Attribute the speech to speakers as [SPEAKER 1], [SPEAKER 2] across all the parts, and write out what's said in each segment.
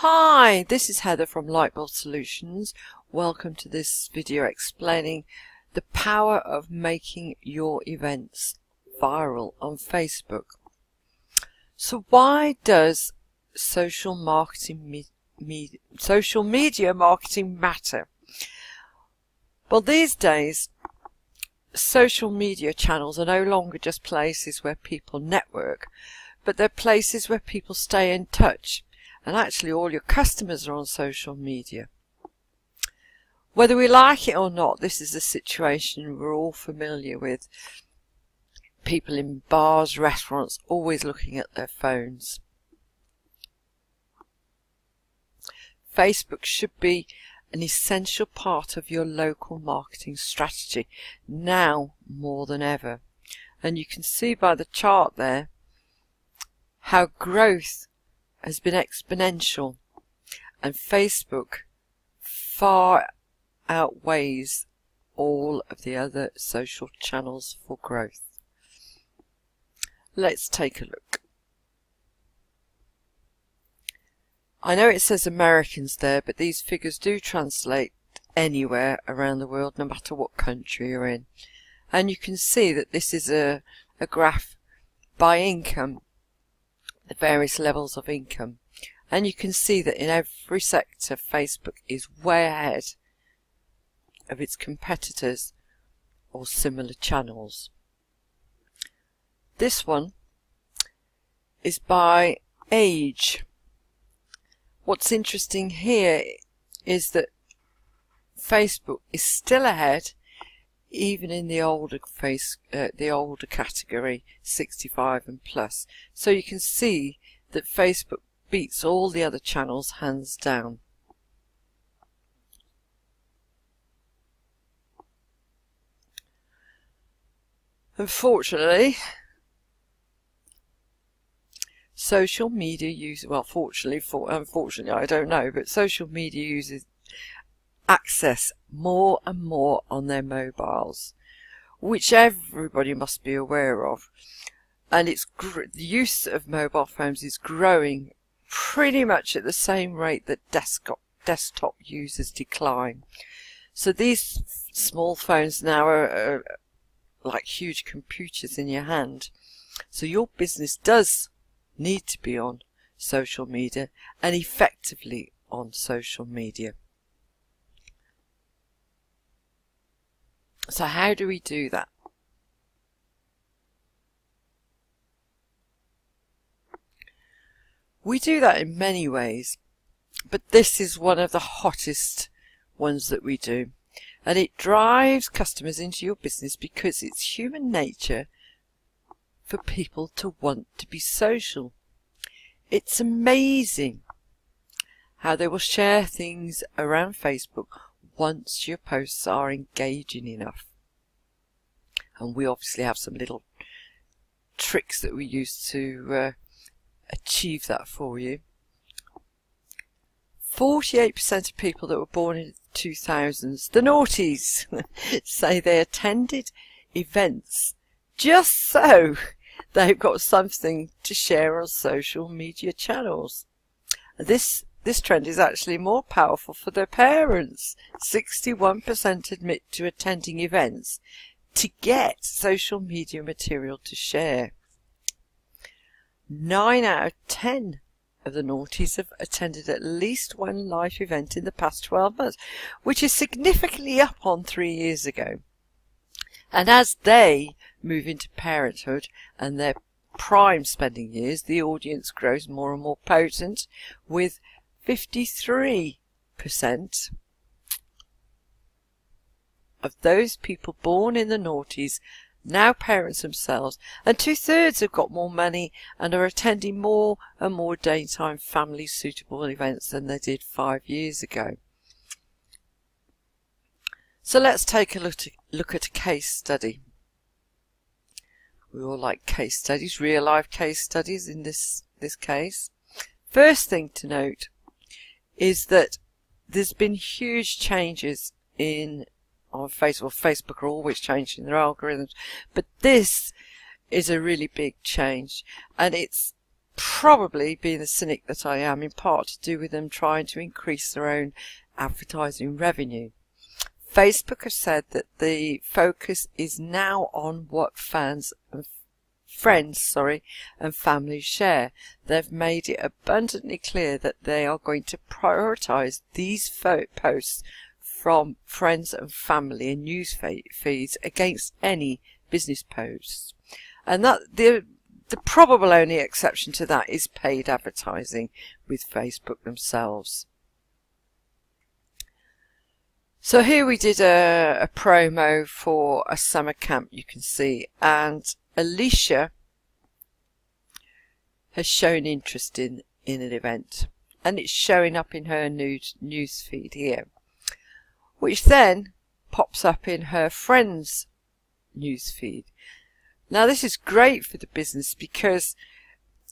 [SPEAKER 1] Hi, this is Heather from Lightbulb Solutions. Welcome to this video explaining the power of making your events viral on Facebook. So why does social media marketing matter? Well, these days, social media channels are no longer just places where people network, but they're places where people stay in touch. And actually all your customers are on social media. Whether we like it or not, this is a situation we're all familiar with. People in bars, restaurants, always looking at their phones. Facebook should be an essential part of your local marketing strategy, now more than ever. And you can see by the chart there how growth has been exponential, and Facebook far outweighs all of the other social channels for growth. Let's take a look. I know it says Americans there, but these figures do translate anywhere around the world, no matter what country you're in. And you can see that this is a graph by income, the various levels of income, and you can see that in every sector Facebook is way ahead of its competitors or similar channels. This one is by age. What's interesting here is that Facebook is still ahead even in the older category, 65 and plus. So you can see that Facebook beats all the other channels hands down. Unfortunately, social media use, well, unfortunately, I don't know, but social media users access more and more on their mobiles, which everybody must be aware of. And the use of mobile phones is growing pretty much at the same rate that desktop users decline. So these small phones now are like huge computers in your hand. So your business does need to be on social media and effectively on social media. So how do we do that? We do that in many ways, but this is one of the hottest ones that we do. And it drives customers into your business because it's human nature for people to want to be social. It's amazing how they will share things around Facebook once your posts are engaging enough. And we obviously have some little tricks that we use to achieve that for you. 48% of people that were born in the 2000s, the noughties, say they attended events just so they've got something to share on social media channels. This trend is actually more powerful for their parents. 61% admit to attending events to get social media material to share. 9 out of 10 of the noughties have attended at least one live event in the past 12 months, which is significantly up on 3 years ago. And as they move into parenthood and their prime spending years, the audience grows more and more potent, with 53% of those people born in the noughties now parents themselves, and 2/3 have got more money and are attending more and more daytime family suitable events than they did 5 years ago. So let's take a look at a case study. We all like case studies, real life case studies in this case. First thing to note is that there's been huge changes on Facebook. Facebook are always changing their algorithms, but this is a really big change, and it's probably, being the cynic that I am, in part to do with them trying to increase their own advertising revenue. Facebook has said that the focus is now on what fans and friends and families share. They've made it abundantly clear that they are going to prioritize these posts from friends and family and news feeds against any business posts. And that the probable only exception to that is paid advertising with Facebook themselves. So here we did a promo for a summer camp, you can see, and Alicia has shown interest in an event, and it's showing up in her news feed here, which then pops up in her friend's news feed. Now this is great for the business because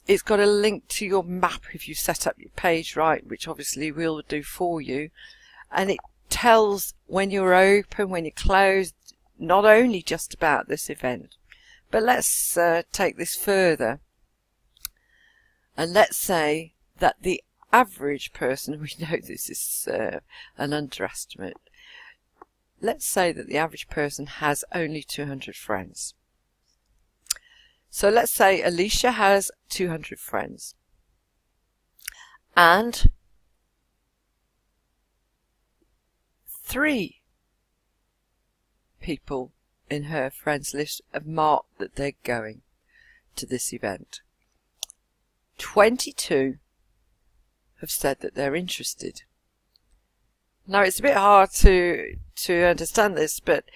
[SPEAKER 1] it's got a link to your map if you set up your page right, which obviously we'll do for you, and it tells when you're open, when you're closed, not only just about this event. But let's take this further, and let's say that the average person, we know this is an underestimate, let's say that the average person has only 200 friends. So let's say Alicia has 200 friends, and 3 people in her friends list have marked that they're going to this event. 22 have said that they're interested. Now it's a bit hard to understand this, but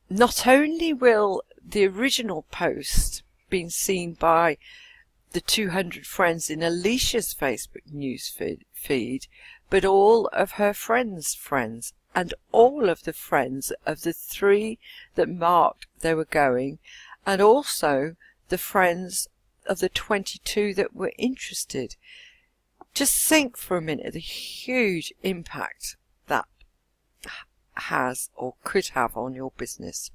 [SPEAKER 1] not only will the original post be seen by the 200 friends in Alicia's Facebook news feed, but all of her friends' friends, and all of the friends of the 3 that marked they were going, and also the friends of the 22 that were interested. Just think for a minute the huge impact that has or could have on your business.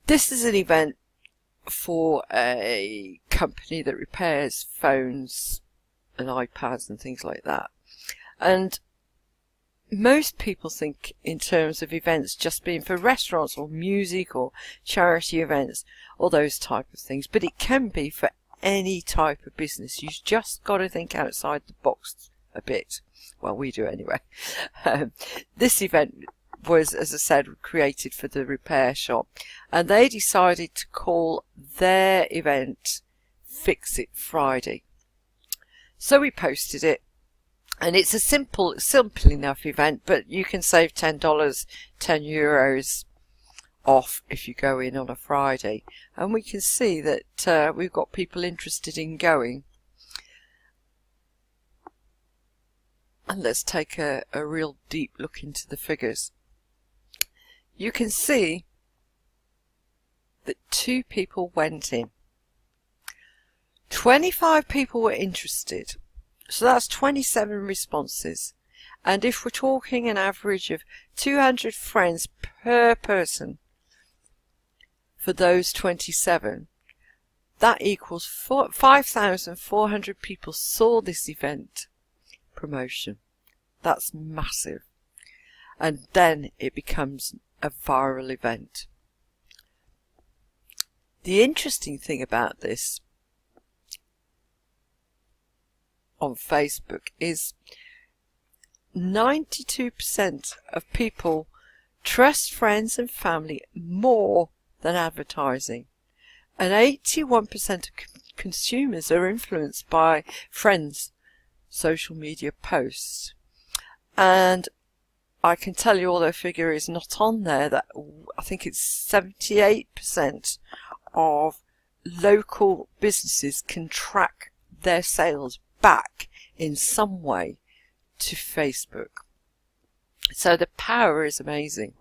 [SPEAKER 1] This is an event for a company that repairs phones and iPads and things like that. And most people think in terms of events just being for restaurants or music or charity events or those type of things, but it can be for any type of business. You've just got to think outside the box a bit. Well, we do anyway. This event was, as I said, created for the repair shop, and they decided to call their event Fix It Friday. So we posted it, and it's a simple enough event, but you can save $10, €10 off if you go in on a Friday. And we can see that we've got people interested in going. And let's take a real deep look into the figures. You can see that 2 people went in. 25 people were interested. So that's 27 responses. And if we're talking an average of 200 friends per person for those 27, that equals 5,400 people saw this event promotion. That's massive. And then it becomes a viral event. The interesting thing about this on Facebook is 92% of people trust friends and family more than advertising, and 81% of consumers are influenced by friends' social media posts. And I can tell you, although figure is not on there, that I think it's 78% of local businesses can track their sales back in some way to Facebook. So the power is amazing.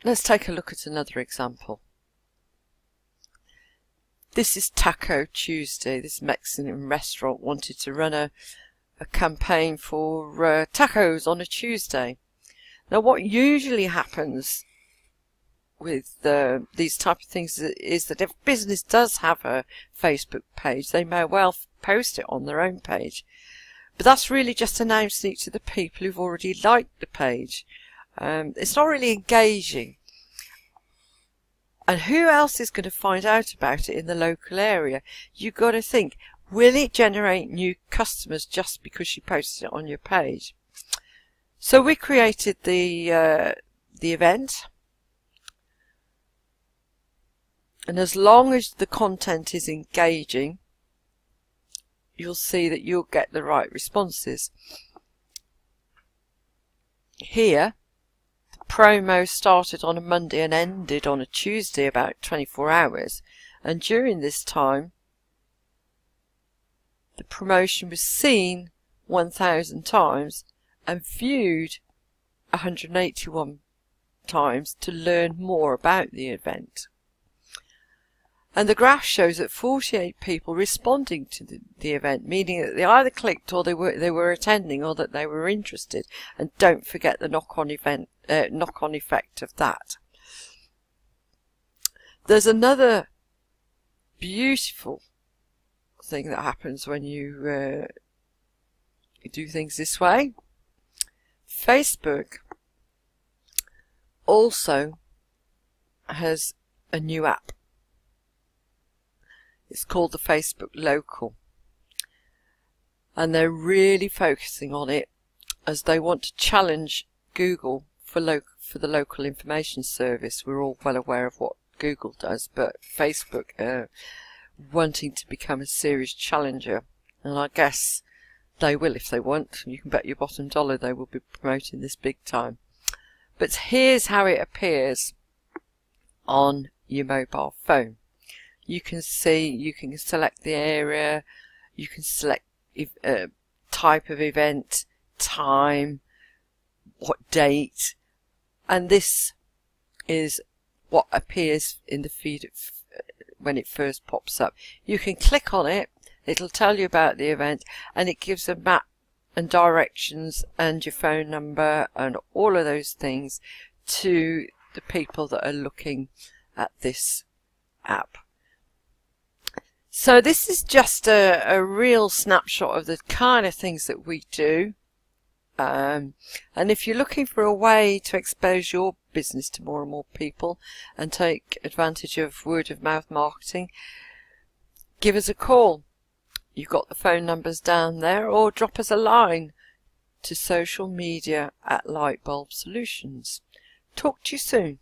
[SPEAKER 1] Let's take a look at another example. This is Taco Tuesday. This Mexican restaurant wanted to run a campaign for tacos on a Tuesday. Now what usually happens with these type of things is that if a business does have a Facebook page, they may well post it on their own page. But that's really just announcing it to the people who've already liked the page. It's not really engaging. And who else is going to find out about it in the local area? You've got to think, will it generate new customers just because you posted it on your page? So we created the event. And as long as the content is engaging, you'll see that you'll get the right responses. Here, the promo started on a Monday and ended on a Tuesday, about 24 hours. And during this time, the promotion was seen 1,000 times and viewed 181 times to learn more about the event. And the graph shows that 48 people responding to the event, meaning that they either clicked or they were attending or that they were interested. And don't forget the knock-on effect of that. There's another beautiful thing that happens when you do things this way. Facebook also has a new app. It's called the Facebook Local, and they're really focusing on it as they want to challenge Google for the local information service. We're all well aware of what Google does, but Facebook are wanting to become a serious challenger, and I guess they will if they want. You can bet your bottom dollar they will be promoting this big time. But here's how it appears on your mobile phone. You can see, you can select the area, you can select type of event, time, what date, and this is what appears in the feed when it first pops up. You can click on it, it'll tell you about the event, and it gives a map and directions and your phone number and all of those things to the people that are looking at this app. So this is just a real snapshot of the kind of things that we do. And if you're looking for a way to expose your business to more and more people and take advantage of word of mouth marketing, give us a call. You've got the phone numbers down there, or drop us a line to socialmedia@Lightbulb Solutions. Talk to you soon.